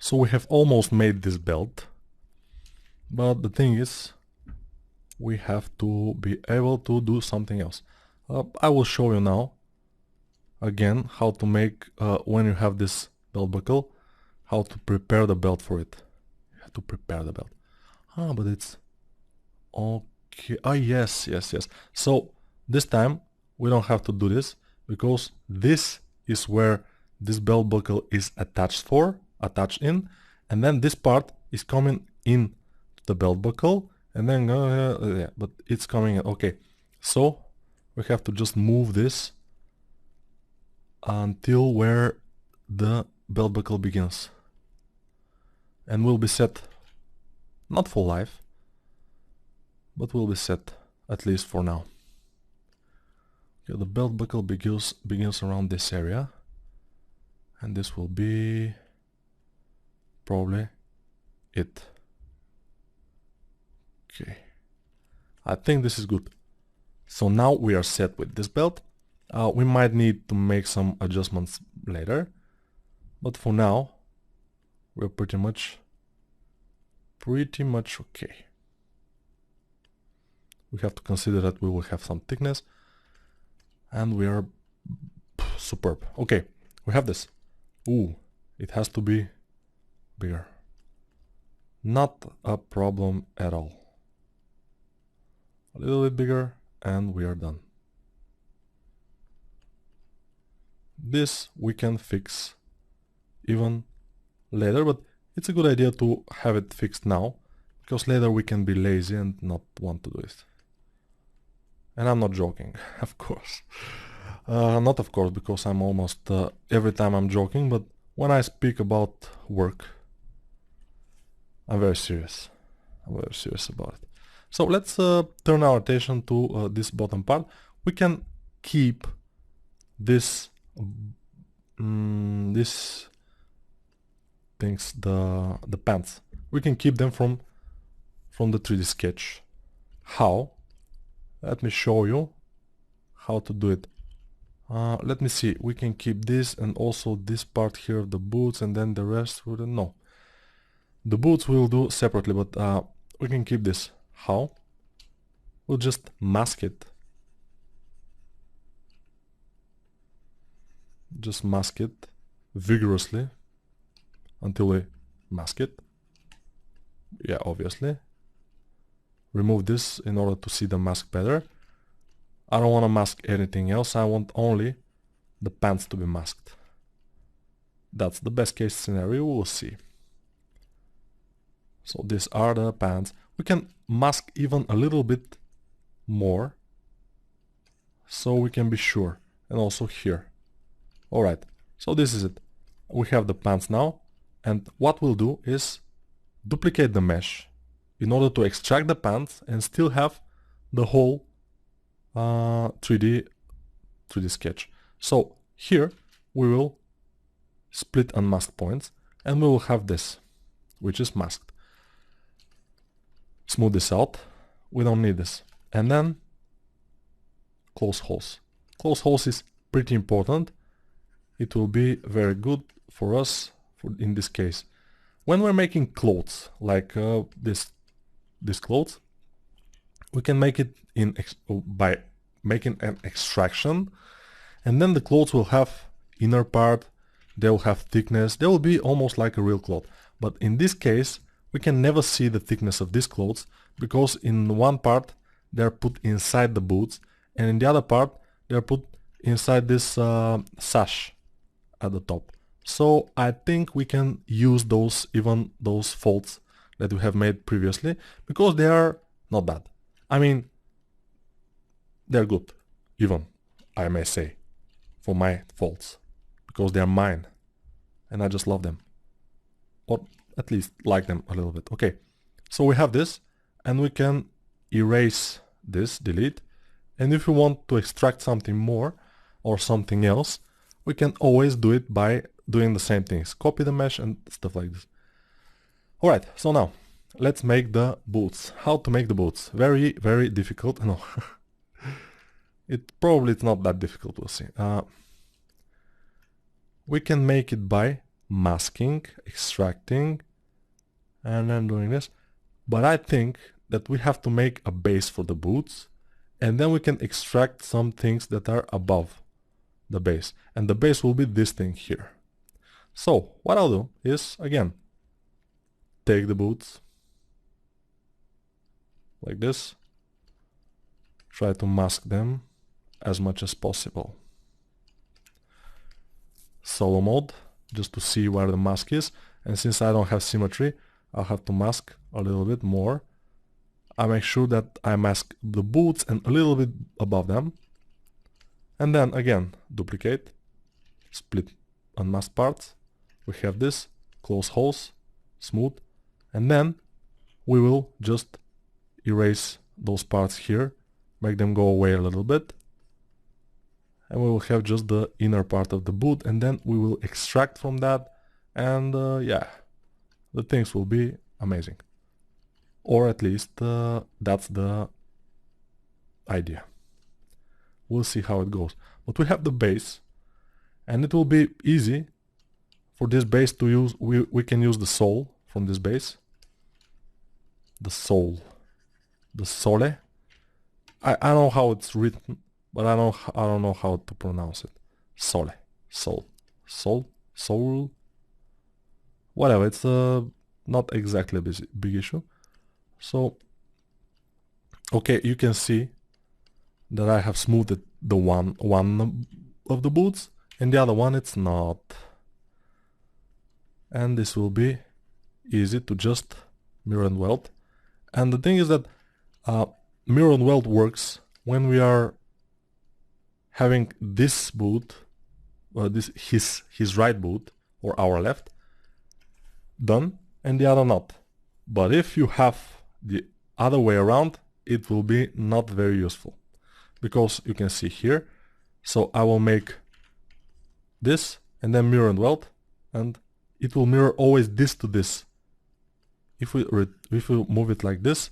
So we have almost made this belt, but the thing is, we have to be able to do something else. I will show you now again how to make, when you have this belt buckle, how to prepare the belt for it. You have to prepare the belt. But it's okay. Yes. So this time we don't have to do this, because this is where this belt buckle is attached in, and then this part is coming in the belt buckle, and then yeah, but it's coming in. Okay, so we have to just move this until where the belt buckle begins, and will be set, not for life, but will be set at least for now. Okay, the belt buckle begins around this area, and this will be probably it. Okay, I think this is good. So now we are set with this belt. We might need to make some adjustments later, but for now we're pretty much okay. We have to consider that we will have some thickness, and we are superb. Okay, we have this. Ooh, it has to be bigger. Not a problem at all. A little bit bigger, and we are done. This we can fix even later, but it's a good idea to have it fixed now, because later we can be lazy and not want to do it. And I'm not joking, of course. Not of course, because I'm almost every time I'm joking, but when I speak about work, I'm very serious. I'm very serious about it. So let's turn our attention to this bottom part. We can keep this these things, the pants. We can keep them from the 3D sketch. How? Let me show you how to do it. Let me see. We can keep this, and also this part here of the boots, and then the rest wouldn't. No. The boots we'll do separately, but we can keep this. How? We'll just mask it. Just mask it vigorously until we mask it. Yeah, obviously. Remove this in order to see the mask better. I don't want to mask anything else. I want only the pants to be masked. That's the best case scenario. We'll see. So these are the pants. We can mask even a little bit more, so we can be sure. And also here. Alright, so this is it. We have the pants now, and what we'll do is duplicate the mesh in order to extract the pants and still have the whole 3D sketch. So here we will split unmasked points, and we will have this, which is masked. Smooth this out. We don't need this. And then close holes. Close holes is pretty important. It will be very good for us in this case. When we're making clothes, like this clothes, we can make it by making an extraction, and then the clothes will have inner part, they will have thickness, they will be almost like a real cloth. But in this case, we can never see the thickness of these clothes, because in one part they're put inside the boots, and in the other part they're put inside this sash at the top. So I think we can use those folds that we have made previously, because they are not bad. I mean, they're good, even, I may say, for my folds, because they are mine and I just love them, or at least like them a little bit. Okay, so we have this, and we can erase this, delete, and if we want to extract something more or something else, we can always do it by doing the same things, copy the mesh and stuff like this. Alright, so now let's make the boots. How to make the boots? Very, very difficult. No, it's not that difficult, we'll see. We can make it by masking, extracting, and then doing this. But I think that we have to make a base for the boots, and then we can extract some things that are above the base, and the base will be this thing here. So what I'll do is, again, take the boots like this, try to mask them as much as possible. Solo mode, just to see where the mask is, and since I don't have symmetry, I'll have to mask a little bit more. I make sure that I mask the boots and a little bit above them, and then again duplicate, split unmasked parts. We have this, close holes, smooth, and then we will just erase those parts here, make them go away a little bit, and we will have just the inner part of the boot, and then we will extract from that, and yeah, the things will be amazing. Or at least that's the idea. We'll see how it goes. But we have the base, and it will be easy for this base to use. We can use the sole from this base. The sole. The sole. I don't know how it's written, but I don't know how to pronounce it. Sole. Sole. Sole. Sole. Whatever, it's not exactly a big issue. So, okay, you can see that I have smoothed the one of the boots, and the other one it's not. And this will be easy to just mirror and weld. And the thing is that mirror and weld works when we are having this boot, his right boot or our left, done, and the other not. But if you have the other way around, it will be not very useful, because you can see here. So I will make this and then mirror and weld, and it will mirror always this to this. If we move it like this,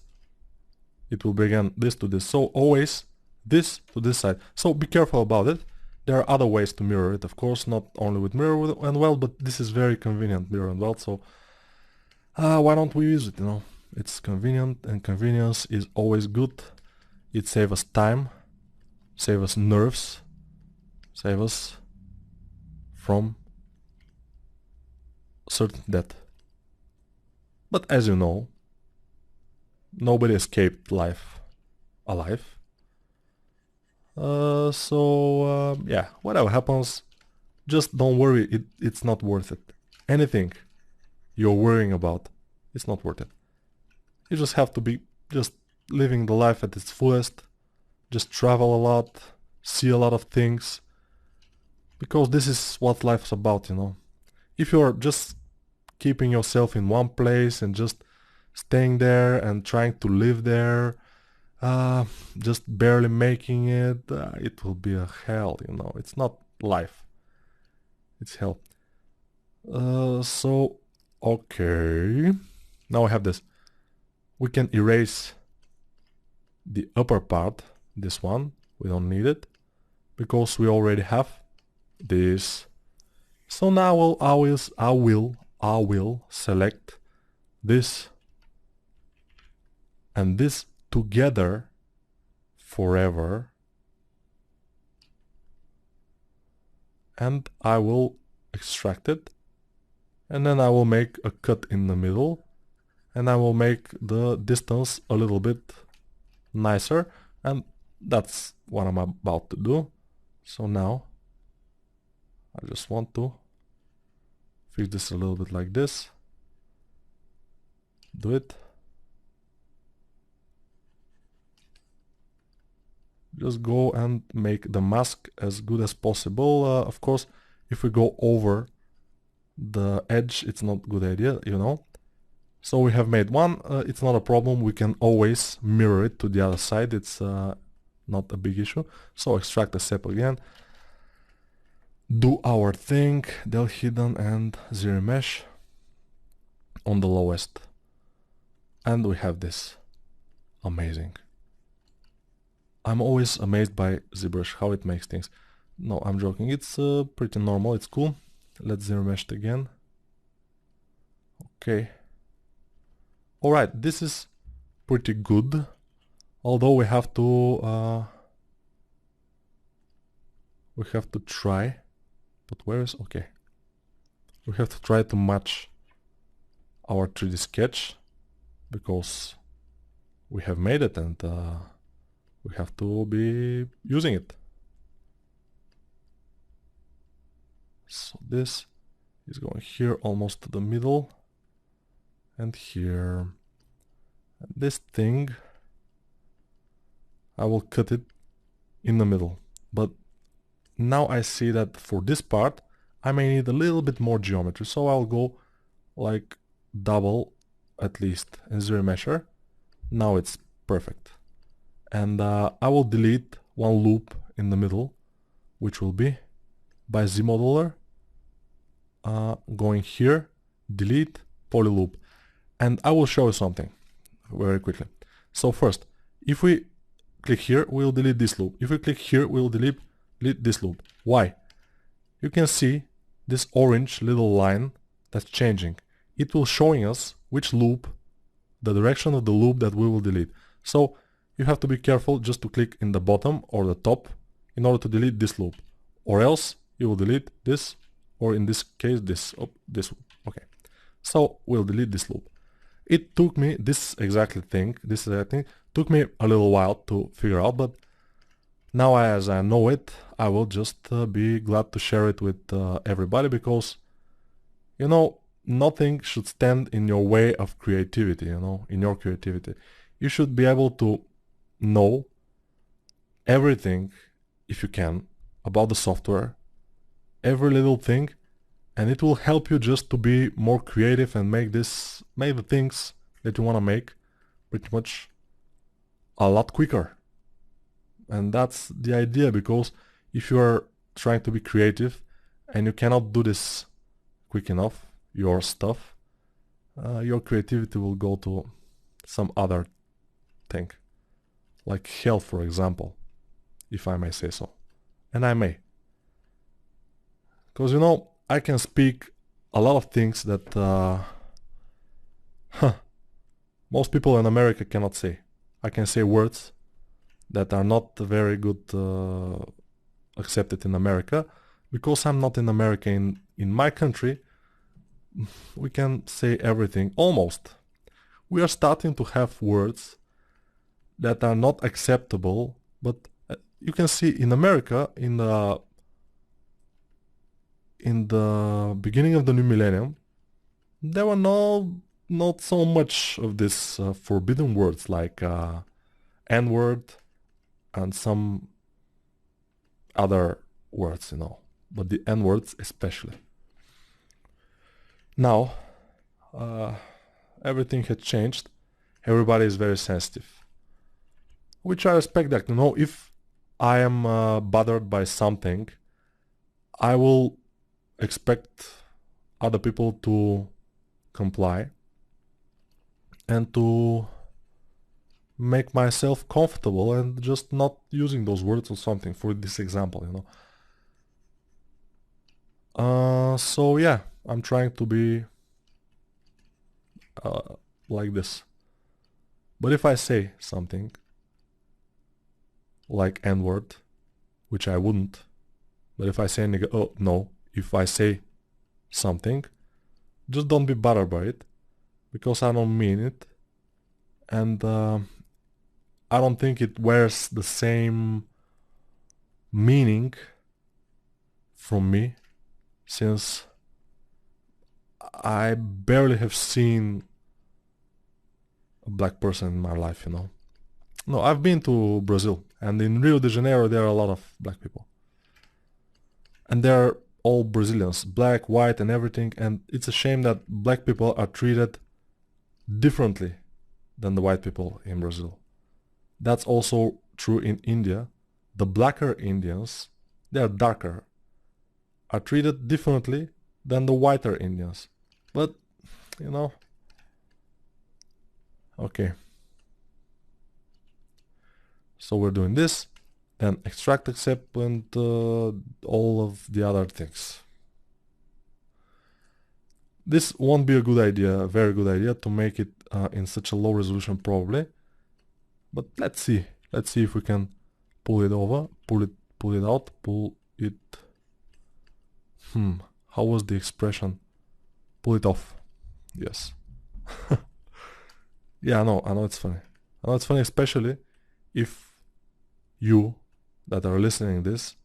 it will be again this to this. So always this to this side. So be careful about it. There are other ways to mirror it, of course, not only with mirror and weld, but this is very convenient, mirror and weld. So why don't we use it, you know? It's convenient, and convenience is always good. It saves us time, saves us nerves, saves us from certain death. But as you know, nobody escaped life alive. Yeah, whatever happens, just don't worry, it's not worth it. Anything you're worrying about, it's not worth it. You just have to be just living the life at its fullest, just travel a lot, see a lot of things, because this is what life's about, you know. If you're just keeping yourself in one place and just staying there and trying to live there, just barely making it, it will be a hell, you know. It's not life, it's hell. So okay, now I have this. We can erase the upper part, this one, we don't need it, because we already have this. So now I will select this and this together forever, and I will extract it, and then I will make a cut in the middle, and I will make the distance a little bit nicer, and that's what I'm about to do. So now I just want to fix this a little bit like this. Do it. Just go and make the mask as good as possible. Of course, if we go over the edge, it's not a good idea, you know. So we have made one, it's not a problem, we can always mirror it to the other side, it's not a big issue. So extract the step again, do our thing, del hidden and zero mesh on the lowest, and we have this. Amazing. I'm always amazed by ZBrush, how it makes things. No, I'm joking, it's pretty normal, it's cool. Let's zero mesh it again. Okay. Alright, this is pretty good, although we have to try, but where is, okay. We have to try to match our 3D sketch, because we have made it and we have to be using it. So this is going here almost to the middle, and here. And this thing, I will cut it in the middle. But now I see that for this part I may need a little bit more geometry, so I'll go like double at least and zero measure. Now it's perfect. And I will delete one loop in the middle, which will be by Z modeler, going here, delete, poly loop. And I will show you something very quickly. So first, if we click here, we'll delete this loop. If we click here, we'll delete this loop. Why? You can see this orange little line that's changing. It will showing us which loop, the direction of the loop that we will delete. So you have to be careful just to click in the bottom or the top in order to delete this loop, or else you will delete this, or in this case this. This. Okay, so we'll delete this loop. It took me this exact thing took me a little while to figure out, but now as I know it, I will just be glad to share it with everybody, because you know, nothing should stand in your way of creativity, you know, in your creativity. You should be able to know everything, if you can, about the software, every little thing, and it will help you just to be more creative and make the things that you want to make pretty much a lot quicker. And that's the idea, because if you are trying to be creative and you cannot do this quick enough, your stuff, your creativity will go to some other thing, like health, for example, if I may say so. And I may, because you know, I can speak a lot of things that most people in America cannot say. I can say words that are not very good accepted in America, because I'm not in America. In my country, we can say everything, almost. We are starting to have words that are not acceptable, but you can see in America, in the beginning of the new millennium, there were not so much of this forbidden words like N-word and some other words, you know, but the N-words especially. Now, everything had changed. Everybody is very sensitive, which I respect that. You know, if I am bothered by something, I will expect other people to comply and to make myself comfortable and just not using those words or something, for this example, you know. So yeah, I'm trying to be like this. But if I say something like N-word, which I wouldn't, but if I say if I say something, just don't be bothered by it, because I don't mean it, and I don't think it wears the same meaning from me, since I barely have seen a black person in my life, you know. No, I've been to Brazil, and in Rio de Janeiro there are a lot of black people. And they're all Brazilians, black, white and everything, and it's a shame that black people are treated differently than the white people in Brazil. That's also true in India. The blacker Indians, they are darker, are treated differently than the whiter Indians. But, you know, okay. So we're doing this, then extract, accept, and all of the other things. This won't be a good idea, a very good idea to make it in such a low resolution probably. But let's see. Let's see if we can pull it over, pull it out, pull it. How was the expression? Pull it off. Yes. Yeah, I know it's funny. I know it's funny, especially if you that are listening this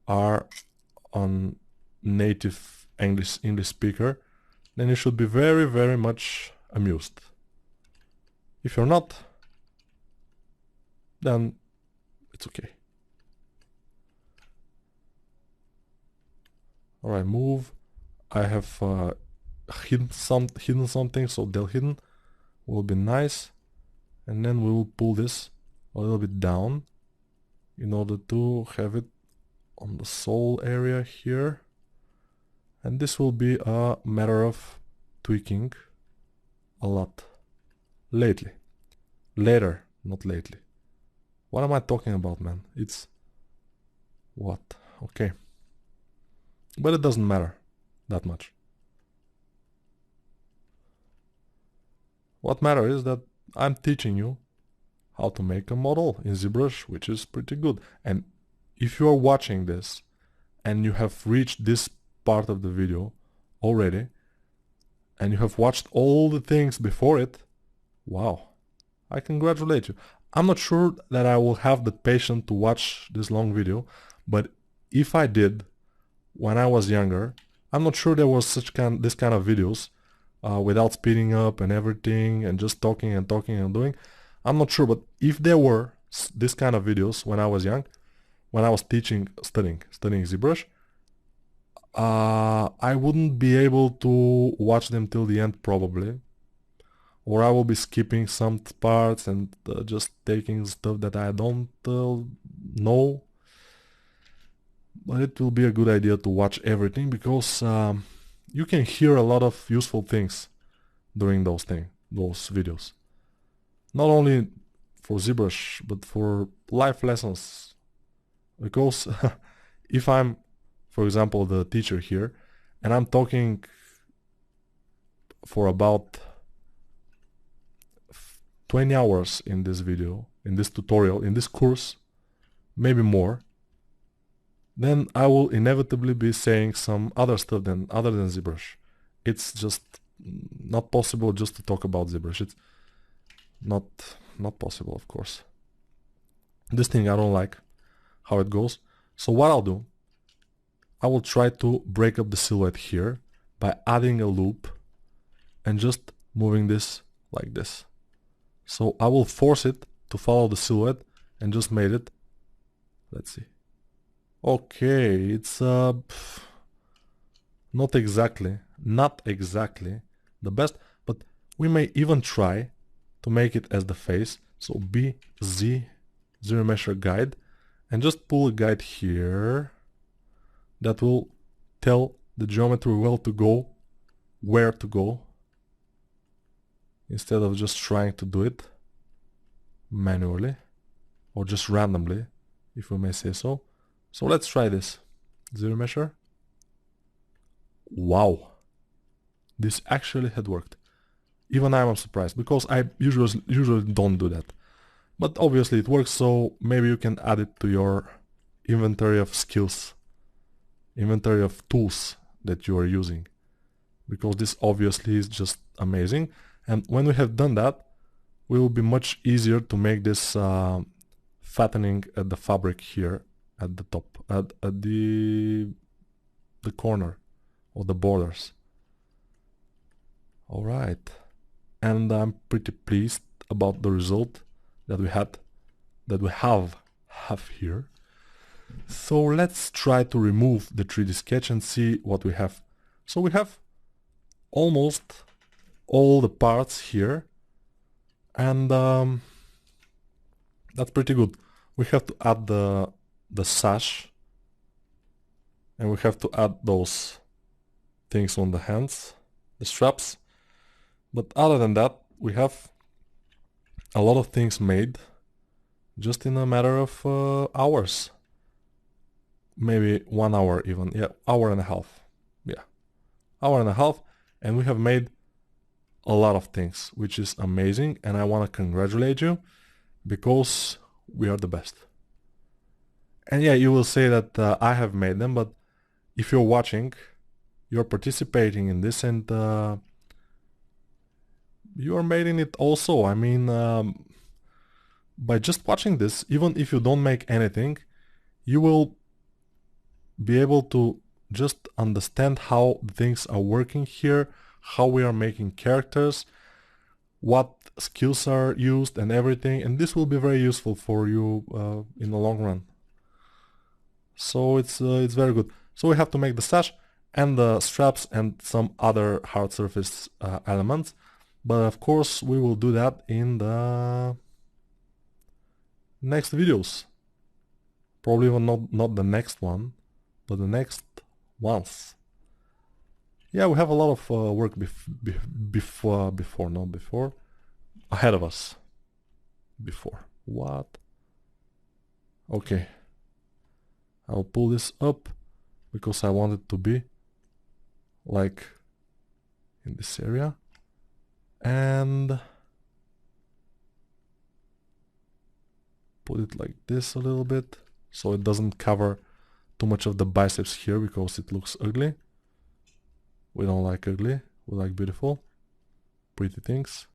are on native English speaker, then you should be very, very much amused. If you're not, then it's okay. Alright, move. I have hidden something, so del hidden will be nice. And then we will pull this a little bit down in order to have it on the sole area here. And this will be a matter of tweaking a lot. Later, not lately. What am I talking about, man? It's what? Okay. But it doesn't matter that much. What matters is that I'm teaching you how to make a model in ZBrush, which is pretty good. And if you are watching this and you have reached this part of the video already and you have watched all the things before it, wow, I congratulate you. I'm not sure that I will have the patience to watch this long video, but if I did when I was younger, I'm not sure there was this kind of videos without speeding up and everything and just talking and doing. I'm not sure, but if there were this kind of videos when I was young, when I was studying ZBrush, I wouldn't be able to watch them till the end probably, or I will be skipping some parts and just taking stuff that I don't know. But it will be a good idea to watch everything because you can hear a lot of useful things during those videos. Not only for ZBrush, but for life lessons. Because if I'm, for example, the teacher here, and I'm talking for about 20 hours in this video, in this tutorial, in this course, maybe more, then I will inevitably be saying some other stuff other than ZBrush. It's just not possible just to talk about ZBrush. It's not possible, of course. This thing I don't like how it goes. So what I'll do, I will try to break up the silhouette here by adding a loop and just moving this like this. So I will force it to follow the silhouette and just made it. Let's see. Okay, it's not exactly the best, but we may even try to make it as the face. So BZ zero measure guide and just pull a guide here that will tell the geometry where to go, instead of just trying to do it manually or just randomly, if we may say so. So let's try this. Zero measure. Wow. This actually had worked. Even I am surprised because I usually don't do that. But obviously it works, so maybe you can add it to your inventory of skills, inventory of tools that you are using. Because this obviously is just amazing. And when we have done that, it will be much easier to make this fattening at the fabric here at the top, at the corner or the borders. Alright, and I'm pretty pleased about the result that we have here. So let's try to remove the 3D sketch and see what we have. So we have almost all the parts here, and that's pretty good. We have to add the sash, and we have to add those things on the hands, the straps. But other than that, we have a lot of things made just in a matter of hours. Maybe 1 hour even. Yeah, hour and a half. Yeah, hour and a half. and we have made a lot of things, which is amazing, and I want to congratulate you because we are the best. And yeah, you will say that I have made them, but if you're watching, you're participating in this, and you're made in it also. I mean, by just watching this, even if you don't make anything, you will be able to just understand how things are working here, how we are making characters, what skills are used and everything, and this will be very useful for you in the long run. So it's very good. So we have to make the sash and the straps and some other hard surface elements, but of course we will do that in the next videos. Probably not the next one, but the next ones. Yeah, we have a lot of work ahead of us. Before. What? Okay. I'll pull this up because I want it to be like in this area. And put it like this a little bit so it doesn't cover too much of the biceps here because it looks ugly. We don't like ugly, we like beautiful, pretty things.